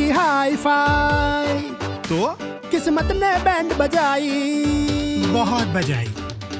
थी hi fi, तो किस्मत ने बैंड बजाई। बहुत बजाई।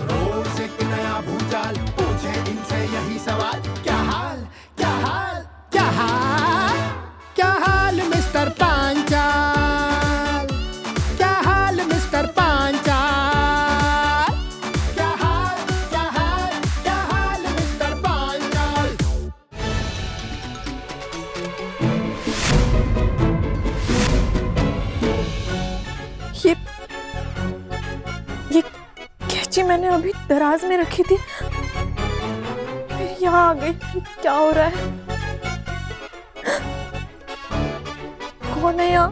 रोज एक नया भूचाल, पूछे इनसे यही सवाल, क्या हाल क्या हाल क्या हाल, क्या हाल मिस्टर पांचाल, क्या हाल मिस्टर पांचाल, क्या हाल क्या हाल क्या हाल मिस्टर पांचाल। ये कैची मैंने अभी दराज में रखी थी, फिर यहाँ आ गई। क्या हो रहा है? कौन है यहाँ?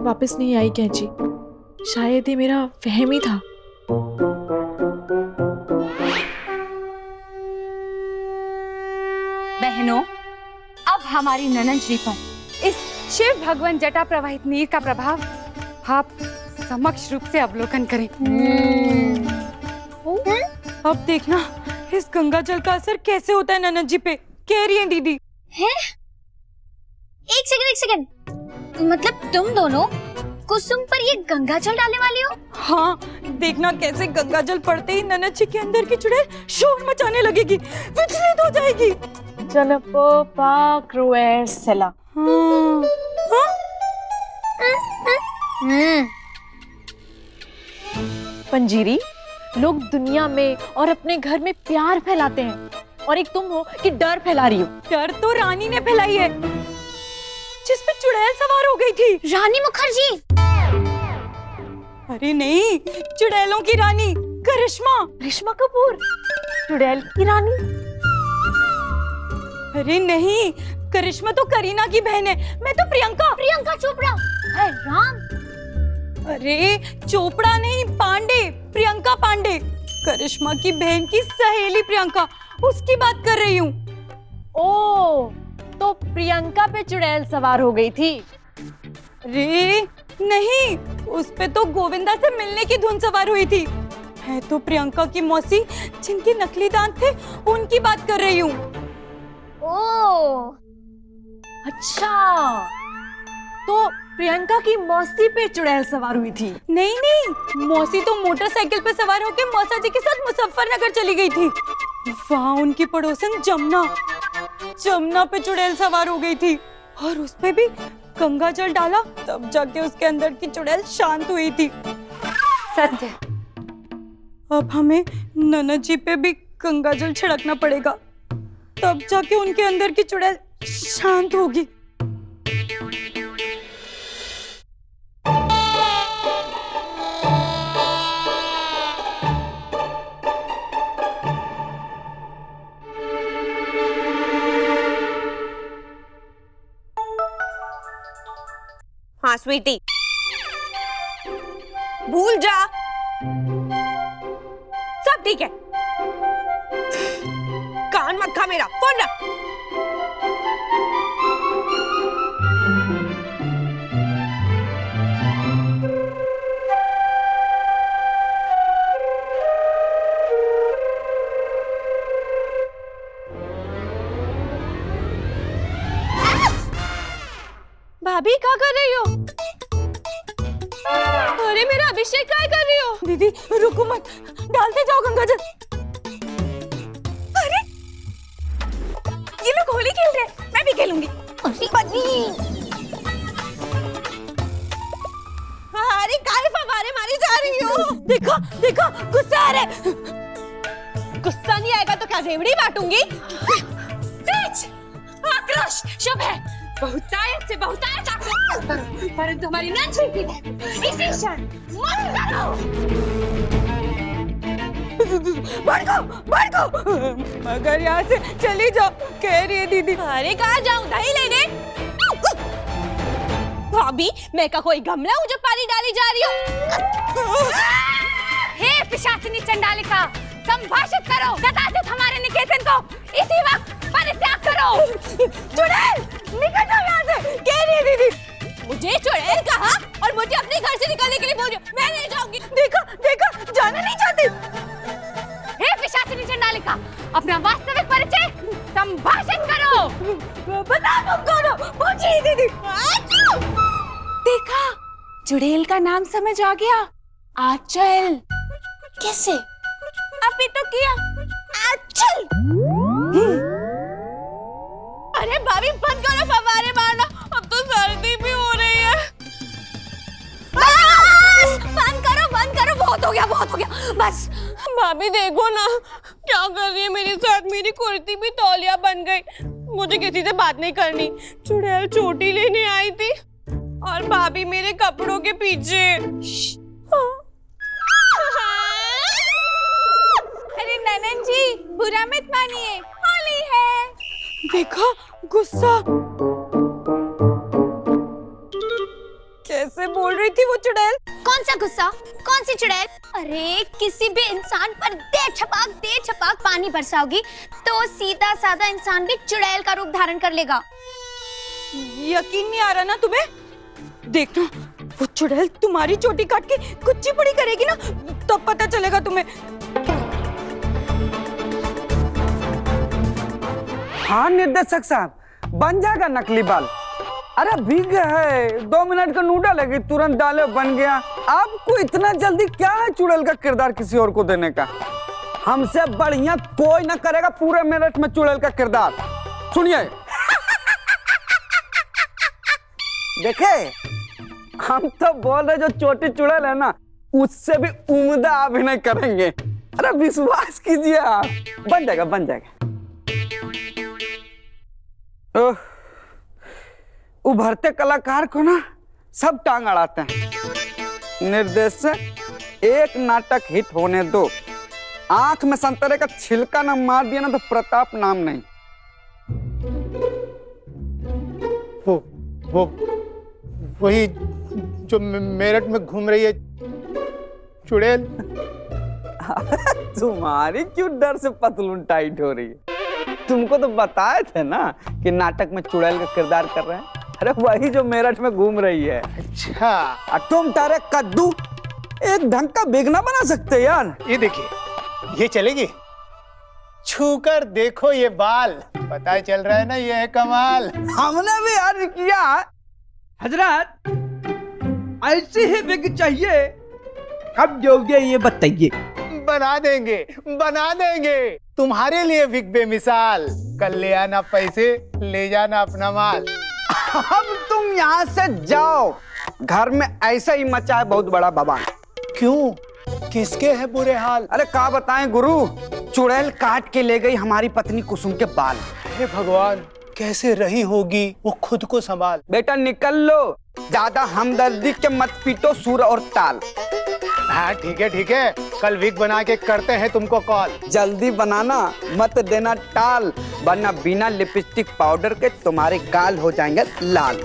वापस नहीं आई कैची, शायद ये मेरा वहम ही था। बहनों, अब हमारी ननद जी पर इस शिव भगवान जटा प्रवाहित नीर का प्रभाव आप समक्ष रूप से अवलोकन करें। अब देखना इस गंगा जल का असर कैसे होता है ननद जी पे। कह रही है दीदी। है? एक सेकंड, मतलब तुम दोनों कुसुम पर ये गंगा जल डालने वाली हो? हाँ, देखना कैसे गंगा जल पड़ते ही ननद जी के अंदर की चुड़ैल शोर मचाने लगेगी, विचलित हो जाएगी। पंजीरी, लोग दुनिया में और अपने घर में प्यार फैलाते हैं, और एक तुम हो कि डर फैला रही हो। डर तो रानी ने फैलाई है, जिस पे चुड़ैल सवार हो गई थी। रानी मुखर्जी? अरे नहीं, चुड़ैलों की रानी करिश्मा कपूर, चुड़ैल की रानी। अरे नहीं, करिश्मा तो करीना की बहन है, मैं तो प्रियंका चोपड़ा। है राम। अरे चोपड़ा नहीं, पांडे, प्रियंका पांडे, करिश्मा की बहन की सहेली प्रियंका, उसकी बात कर रही हूँ। ओ, तो प्रियंका पे चुड़ैल सवार हो गई थी? रे नहीं, उस पे तो गोविंदा से मिलने की धुन सवार हुई थी। मैं तो प्रियंका की मौसी जिनके नकली दांत थे उनकी बात कर रही हूँ। ओ, अच्छा, तो प्रियंका की मौसी पे चुड़ैल सवार हुई थी? नहीं, मौसी तो मोटरसाइकिल पे सवार होकर मौसा जी के साथ मुजफ्फरनगर चली गई थी। वहाँ उनकी पड़ोसन जमुना पे चुड़ैल सवार हो गई थी, और उस पे भी गंगा जल डाला, तब जाके उसके अंदर की चुड़ैल शांत हुई थी। सत्य। अब हमें ननद जी पे भी गंगा जल छिड़कना पड़ेगा, तब जाके उनके अंदर की चुड़ैल शांत होगी। हाँ स्वीटी, भूल जा, सब ठीक है। कान मत खा मेरा, फोन रख। भाभी क्या कर रही हो? अरे मेरा अभिषेक क्या कर रही हो? दीदी रुको मत, डालते जाओ गंगा जल। अरे ये लोग होली खेल रहे हैं, मैं भी खेलूंगी। अरे काहे फव्वारे मारी जा रही हो? देखो देखो, गुस्सा आ रहा है। गुस्सा नहीं आएगा तो क्या रेवड़ी बांटूंगी? पुरुष शुभ है, बहुतायत से बहुतायत आकर, परंतु हमारी नंजी की इसी क्षण मौन करो। भड़को मगर यहाँ से चली जाओ, कह रही है दीदी। अरे कहाँ जाऊँ, दही लेने? भाभी, मैं का कोई गमला हूँ जो पानी डाली जा रही हूँ? हे पिशाचिनी चंडालिका, संभाषित करो तथा हमारे निकेतन को इसी वक्त परित्याग करो। चुड़ैल, निकल जाओ यहाँ से, कह रही है दीदी। मुझे चुड़ैल कहा और मुझे अपने घर से निकलने के लिए बोल रही हो। मैं नहीं जाऊंगी। देखा जाना नहीं चाहती। हे पिशाचिनी चंडालिका, अपना वास्तविक परिचय संभाषित करो। बता तुम कौन हो, पूछिए दीदी। देखा, चुड़ैल का नाम समझ आ गया, आंचल। कैसे? अभी तो किया, आंचल। अरे भाभी बंद करो फव्वारे मारना, अब तो सर्दी भी हो रही है। बंद करो, बहुत हो गया बस। भाभी देखो ना क्या कर रही है मेरे साथ, मेरी कुर्ती भी तौलिया बन गई। मुझे किसी से बात नहीं करनी। चुड़ैल चोटी लेने आई थी और भाभी मेरे कपड़ों के पीछे। अरे ननन जी, बुरा मत मानिए, होली है। देखा गुस्सा कैसे बोल रही थी वो चुड़ैल। कौन सा गुस्सा, कौन सी चुड़ैल? अरे किसी भी इंसान पर दे छपाक पानी बरसाओगी तो सीधा साधा इंसान भी चुड़ैल का रूप धारण कर लेगा। यकीन नहीं आ रहा ना तुम्हें? देखना वो चुड़ैल तुम्हारी चोटी काट के कुच्ची पुड़ी करेगी ना, तब पता चलेगा तुम्हें। हाँ निर्देशक साहब, बन जाएगा नकली बाल। अरे भीग है, 2 मिनट का नूडल है, तुरंत डाले बन गया। आपको इतना जल्दी क्या है चुड़ैल का किरदार किसी और को देने का? हमसे बढ़िया कोई ना करेगा पूरे मेरठ में चुड़ैल का किरदार। सुनिए देखे, हम तो बोल रहे जो छोटी चुड़ैल है ना, उससे भी उम्दा अभिनय करेंगे। अरे विश्वास कीजिए आप, बन जाएगा बन जाएगा। उभरते कलाकार को ना सब टांग अड़ाते हैं। निर्देशक, एक नाटक हिट होने दो, आंख में संतरे का छिलका ना मार दिया ना तो प्रताप नाम नहीं। वो वही जो मेरठ में घूम रही है चुड़ैल। तुम्हारी क्यों डर से पतलून टाइट हो रही है? तुमको तो बताए थे ना कि नाटक में चुड़ैल का किरदार कर रहे हैं। अरे वही जो मेरठ में घूम रही है। अच्छा, तुम तारे कद्दू एक ढंग का बेगना बना सकते यार। ये देखिए, ये चलेगी। छूकर देखो ये बाल, पता चल रहा है ना ये है कमाल। हमने भी यार किया। हजरत, ऐसे ही बिग चाहिए, कब दोगे ये बताइए। बना देंगे तुम्हारे लिए विग बेमिसाल। कल ले आना पैसे, ले जाना अपना माल। अब तुम यहाँ से जाओ, घर में ऐसा ही मचा है बहुत बड़ा बवाल। क्यों, किसके है बुरे हाल? अरे क्या बताएं गुरु, चुड़ैल काट के ले गई हमारी पत्नी कुसुम के बाल। हे भगवान, कैसे रही होगी वो, खुद को संभाल। बेटा निकल लो, ज्यादा हमदर्दी के मत पीटो सुर और ताल। हाँ ठीक है, कल विग बना के करते हैं तुमको कॉल। जल्दी बनाना, मत देना टाल, वरना बिना लिपस्टिक पाउडर के तुम्हारे गाल हो जाएंगे लाल।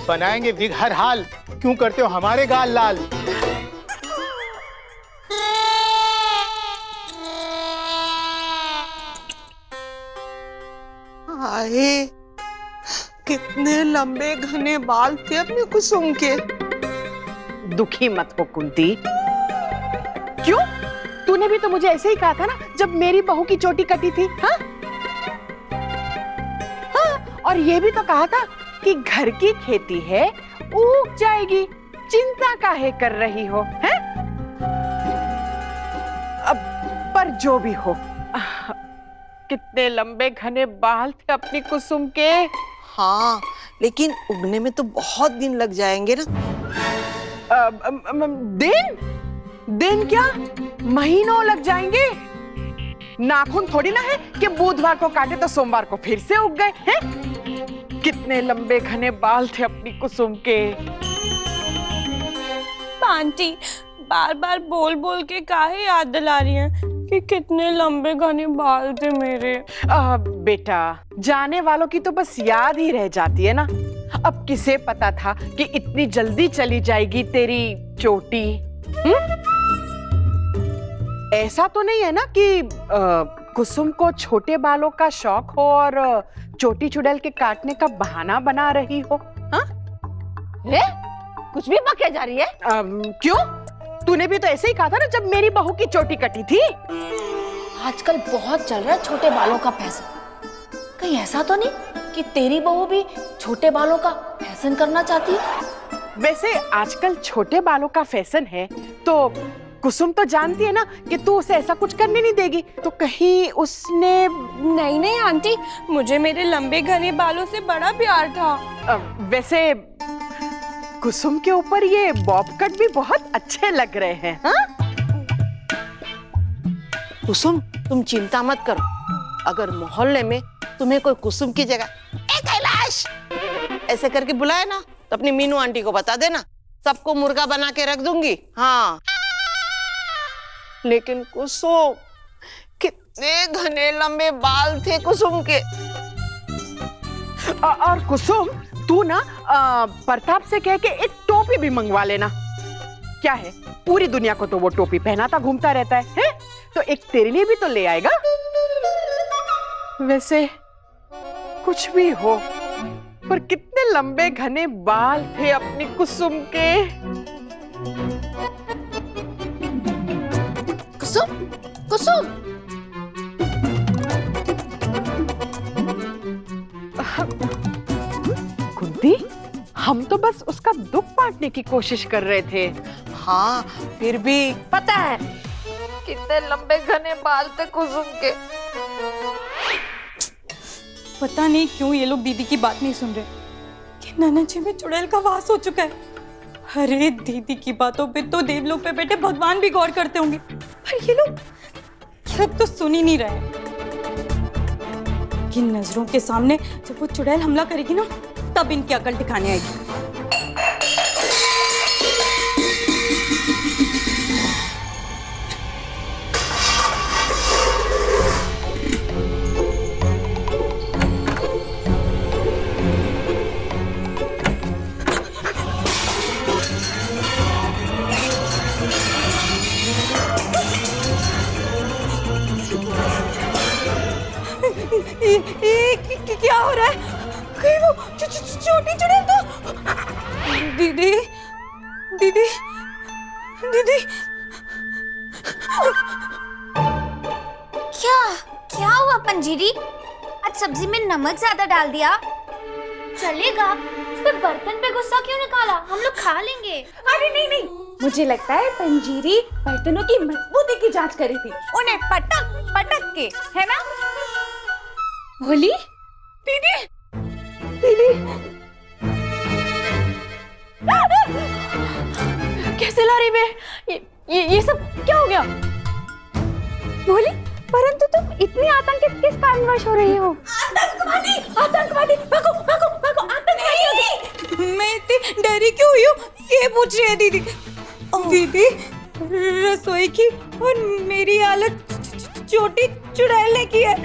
बनाएंगे विग हर हाल, क्यों करते हो हमारे गाल लाल? आए, कितने लंबे घने बाल थे अपने कुसुम के। दुखी मत हो कुंती। क्यों? तूने भी तो मुझे ऐसे ही कहा था ना जब मेरी बहू की चोटी कटी थी। हाँ? हाँ, और ये भी तो कहा था कि घर की खेती है, उग जाएगी, चिंता काहे कर रही हो? हैं? अब पर जो भी हो, कितने लंबे घने बाल थे अपनी कुसुम के। हाँ, लेकिन उगने में तो बहुत दिन लग जाएंगे ना। दिन क्या, महीनों लग जाएंगे। नाखून थोड़ी ना है कि बुधवार को काटे तो सोमवार को फिर से उग गए हैं। कितने लंबे घने बाल थे अपनी कुसुम के। आंटी बार बार बोल बोल के काहे याद दिला रही हैं कि कितने लंबे घने बाल थे मेरे। बेटा, जाने वालों की तो बस याद ही रह जाती है ना। अब किसे पता था कि इतनी जल्दी चली जाएगी तेरी चोटी। ऐसा तो नहीं है ना कि कुसुम को छोटे बालों का शौक हो और चोटी चुड़ैल के काटने का बहाना बना रही हो? हाँ? कुछ भी बके जा रही है। क्यों? तूने भी तो ऐसे ही कहा था ना जब मेरी बहू की चोटी कटी थी। आजकल बहुत चल रहा है छोटे बालों का फैशन। कहीं ऐसा तो नहीं कि तेरी बहू भी छोटे बालों का फैशन करना चाहती है? वैसे आजकल छोटे बालों का फैशन है तो कुसुम तो जानती है ना कि तू उसे ऐसा कुछ करने नहीं देगी, तो कहीं उसने। नहीं नहीं आंटी, मुझे मेरे लंबे घने बालों से बड़ा प्यार था। वैसे कुसुम के ऊपर ये बॉब कट भी बहुत अच्छे लग रहे हैं। हाँ? कुसुम, तुम चिंता मत करो। अगर मोहल्ले में तुम्हें कोई कुसुम की जगह ए कैलाश ऐसे करके बुलाए ना तो अपनी मीनू आंटी को बता देना, सबको मुर्गा बना के रख दूंगी। हाँ, लेकिन कुसुम, कितने घने लंबे बाल थे कुसुम के। और कुसुम, तू ना प्रताप से कह के एक टोपी भी मंगवा लेना। क्या है, पूरी दुनिया को तो वो टोपी पहनाता घूमता रहता है? तो एक तेरे लिए भी तो ले आएगा। वैसे कुछ भी हो, पर कितने लंबे घने बाल थे अपनी कुसुम के। कुसुम, कुसुम, कुंती, हम तो बस उसका दुख बांटने की कोशिश कर रहे थे। हाँ, फिर भी पता है कितने लंबे घने बाल थे कुसुम के। पता नहीं क्यों ये लोग दीदी की बात नहीं सुन रहे कि ननद जी में चुड़ैल का वास हो चुका है। अरे दीदी की बातों पे तो देवलोक पे बैठे भगवान भी गौर करते होंगे, पर ये लोग तो सुन ही नहीं रहे। कि नजरों के सामने जब वो चुड़ैल हमला करेगी ना, तब इनकी अकल ठिकाने आएगी। क्या हो रहा है? कहीं वो छोटी चुड़ैल तो। दीदी, दीदी, दीदी। क्या क्या हुआ पंजीरी? आज सब्जी में नमक ज्यादा डाल दिया? चलेगा, इस पे बर्तन पे गुस्सा क्यों निकाला? हम लोग खा लेंगे। अरे नहीं नहीं, मुझे लगता है पंजीरी बर्तनों की मजबूती की जांच करी थी, उन्हें पटक पटक के, है ना? होली दीदी, दीदी कैसे ला रही मैं? ये सब क्या हो गया? होली, परंतु तुम इतनी आतंकित किस कारणवश हो रही हो? आतंकवादी, आतंकवादी, भागो भागो भागो, आतंकवादी। मैं इतनी डरी क्यों हुई हूँ ये पूछ रही है दीदी। दीदी, रसोई की और मेरी हालत छोटी चुड़ैल ने की है।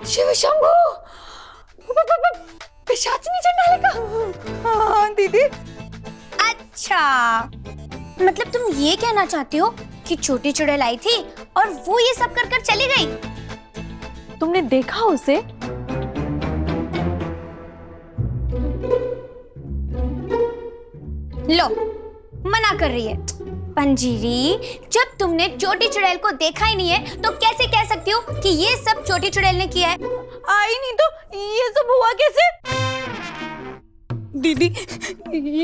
शिव शंभू, पिशाचिनी चंडाले का। हाँ दीदी। अच्छा, मतलब तुम ये कहना चाहती हो कि छोटी चुड़ैल आई थी और वो ये सब कर कर चली गई? तुमने देखा उसे? लो, मना कर रही है। पंजीरी, जब तुमने छोटी चुड़ैल को देखा ही नहीं है तो कैसे कह सकती हो कि ये सब छोटी चुड़ैल ने किया है? आई नहीं तो ये सब हुआ कैसे? दीदी,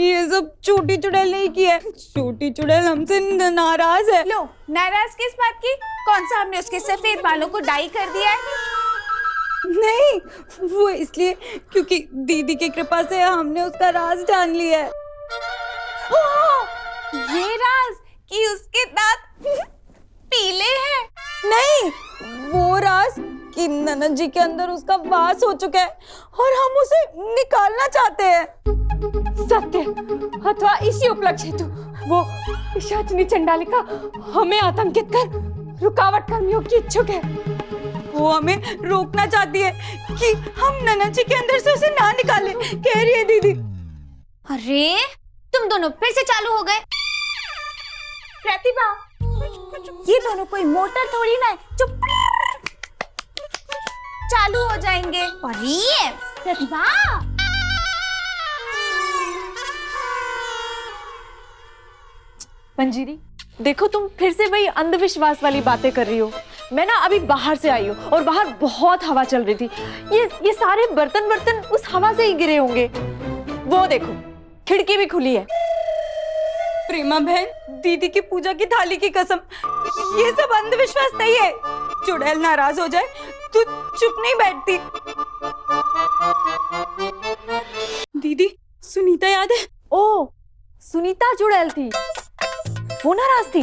ये सब छोटी चुड़ैल नहीं किया है। छोटी चुड़ैल हमसे नाराज है। लो, नाराज किस बात की? कौन सा हमने उसके सफेद बालों को डाई कर दिया है? नहीं, वो इसलिए क्योंकि दीदी की कृपा से हमने उसका राज जान लिया है। ये राज कि उसके दांत पीले हैं? नहीं, वो राज कि ननद जी के अंदर उसका वास हो चुका है और हम उसे निकालना चाहते हैं। सत्य अथवा इसी उपलक्ष्य हेतु वो पिशाचिनी चंडालिका हमें आतंकित कर रुकावट कर्मियों की इच्छुक है। वो हमें रोकना चाहती है कि हम ननद जी के अंदर से उसे ना निकालें, कह रही है दीदी। अरे तुम दोनों फिर से चालू हो गए। प्रतिभा, ये दोनों कोई मोटर थोड़ी ना है जो चालू हो जाएंगे। और ये प्रतिभा, मंजीरी देखो, तुम फिर से वही अंधविश्वास वाली बातें कर रही हो। मैं ना अभी बाहर से आई हूँ और बाहर बहुत हवा चल रही थी। ये सारे बर्तन उस हवा से ही गिरे होंगे। वो देखो, खिड़की भी खुली है। प्रेमा बहन, दीदी की पूजा की थाली की कसम, ये सब अंधविश्वास नहीं है। चुड़ैल नाराज हो जाए तो चुप नहीं बैठती। दीदी, सुनीता याद है? ओ, सुनीता चुड़ैल थी, वो नाराज थी?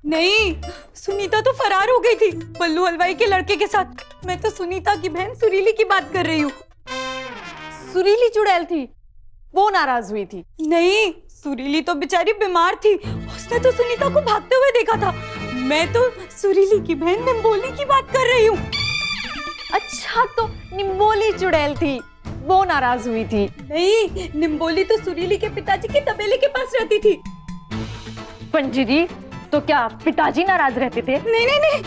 नहीं, सुनीता तो फरार हो गई थी पल्लू हलवाई के लड़के के साथ। मैं तो सुनीता की बहन सुरीली की बात कर रही हूँ। सुरीली चुड़ैल थी, वो नाराज हुई थी? नहीं, सुरीली तो बेचारी बीमार थी, उसने तो सुनीता को भागते हुए देखा था। मैं तो सुरीली की बहन निम्बोली की बात कर रही हूँ। अच्छा, तो निम्बोली चुड़ैल थी, वो नाराज हुई थी? नहीं, निम्बोली तो सुरीली के पिताजी के तबेले के पास रहती थी। पंजीरी, तो क्या पिताजी नाराज रहते थे? नहीं,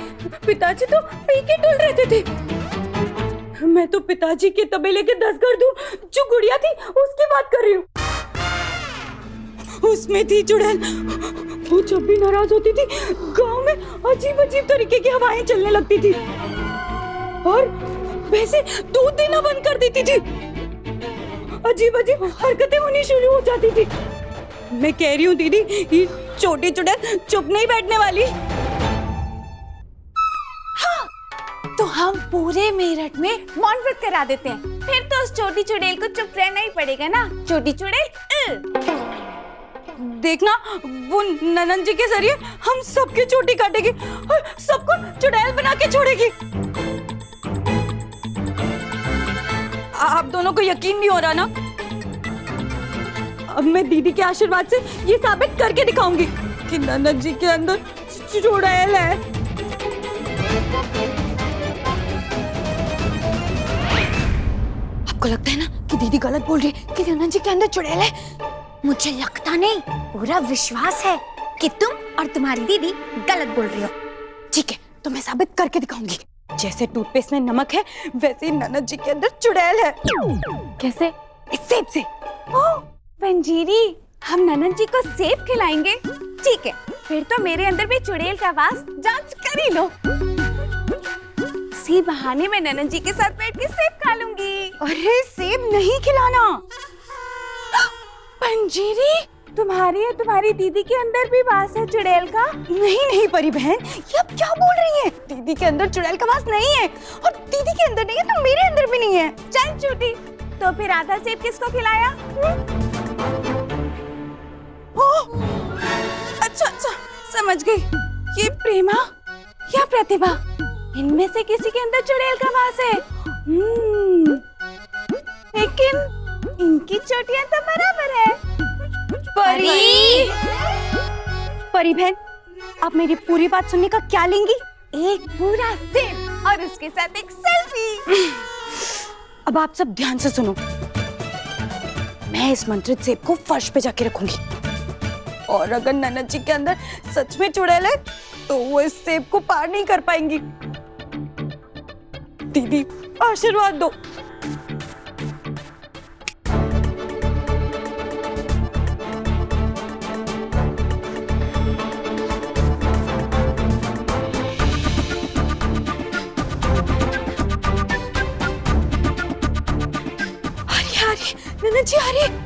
पिताजी तो पी के डुल रहते थे। मैं तो पिताजी के तबेले के 10 घर दूर जो गुड़िया थी उसकी बात कर रही हूँ। उसमें थी चुड़ैल। वो जब भी नाराज होती थी गांव में अजीब अजीब तरीके की हवाएं चलने लगती थी और वैसे दूध देना बंद कर देती थी। अजीब अजीब हरकतें होनी शुरू हो जाती थी। मैं कह रही हूँ दीदी, ये छोटी चुड़ैल चुप नहीं बैठने वाली। हाँ, तो हम पूरे मेरठ में मौन व्रत करा देते हैं, फिर तो उस छोटी चुड़ैल को चुप रहना ही पड़ेगा ना। छोटी चुड़ैल, देखना, वो ननद जी के जरिए हम सबकी चोटी काटेगी और सबको चुड़ैल बना के छोड़ेगी। आप दोनों को यकीन नहीं हो रहा ना? अब मैं दीदी के आशीर्वाद से ये साबित करके दिखाऊंगी कि ननद जी के अंदर चुड़ैल है। आपको लगता है ना कि दीदी गलत बोल रही है, कि ननद जी के अंदर चुड़ैल है? मुझे लगता नहीं, पूरा विश्वास है कि तुम और तुम्हारी दीदी गलत बोल रही हो। ठीक है, तो मैं साबित करके दिखाऊंगी। जैसे टूथपेस्ट में नमक है, वैसे ही ननद जी के अंदर चुड़ैल है। कैसे? इस सेब से। ओह, पंजीरी, हम ननद जी को सेब खिलाएंगे? ठीक है, फिर तो मेरे अंदर भी चुड़ैल का वास जांच कर ही लो। इसी बहाने मैं ननद जी के साथ बैठ के सेब खा लूंगी। अरे सेब नहीं खिलाना। पंजीरी, तुम्हारी और तुम्हारी दीदी के अंदर भी वास है चुड़ैल का? नहीं परी बहन, ये अब क्या बोल रही है? दीदी के अंदर चुड़ैल का वास नहीं है और दीदी के अंदर नहीं है तो मेरे अंदर भी नहीं है। चल झूठी, तो फिर आधा सेब किसको खिलाया? अच्छा, समझ गई। ये प्रेमा या प्रतिभा, इनमें से किसी के अंदर चुड़ैल का वास है। लेकिन इनकी चोटियां तो बराबर है। परी बहन, आप मेरी पूरी बात सुनने का क्या लेंगी? एक पूरा सेब और उसके साथ एक सेल्फी। अब आप सब ध्यान से सुनो। मैं इस मंत्रित सेब को फर्श पे जाके रखूंगी और अगर ननद जी के अंदर सच में चुड़ैल है तो वो इस सेब को पार नहीं कर पाएंगी। दीदी, आशीर्वाद दो। ननद जी आ रही है।